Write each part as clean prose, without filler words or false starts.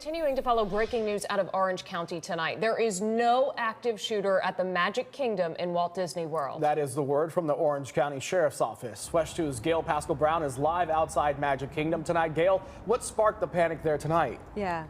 Continuing to follow breaking news out of Orange County tonight. There is no active shooter at the Magic Kingdom in Walt Disney World. That is the word from the Orange County Sheriff's Office. WESH 2's Gail Pascal-Brown is live outside Magic Kingdom tonight. Gail, what sparked the panic there tonight? Yeah.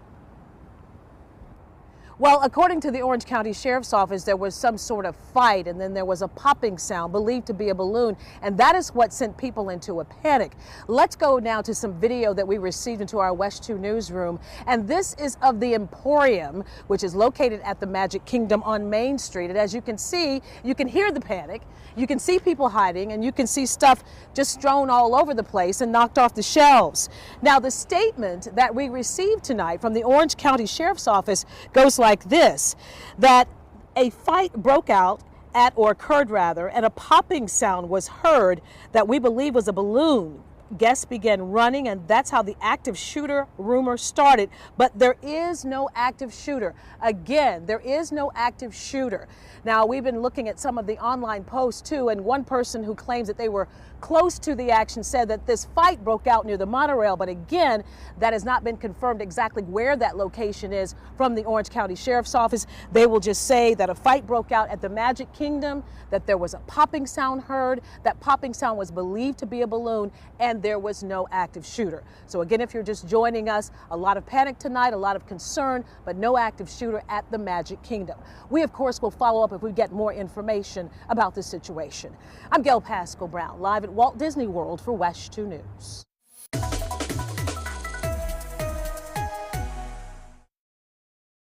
Well, according to the Orange County Sheriff's Office, there was some sort of fight, and then there was a popping sound believed to be a balloon, and that is what sent people into a panic. Let's go now to some video that we received into our WESH 2 newsroom, and this is of the Emporium, which is located at the Magic Kingdom on Main Street. And as you can see, you can hear the panic, you can see people hiding, and you can see stuff just strewn all over the place and knocked off the shelves. Now, the statement that we received tonight from the Orange County Sheriff's Office goes like this, that a fight broke out or occurred rather, and a popping sound was heard that we believe was a balloon. Guests began running, and that's how the active shooter rumor started. But there is no active shooter. Again, there is no active shooter. Now, we've been looking at some of the online posts too, and one person who claims that they were close to the action said that this fight broke out near the monorail. But again, that has not been confirmed exactly where that location is from the Orange County Sheriff's Office. They will just say that a fight broke out at the Magic Kingdom, that there was a popping sound heard, that popping sound was believed to be a balloon, and there was no active shooter. So again, if you're just joining us, a lot of panic tonight, a lot of concern, but no active shooter at the Magic Kingdom. We, of course, will follow up if we get more information about this situation. I'm Gail Pascal-Brown, live at Walt Disney World for WESH 2 News.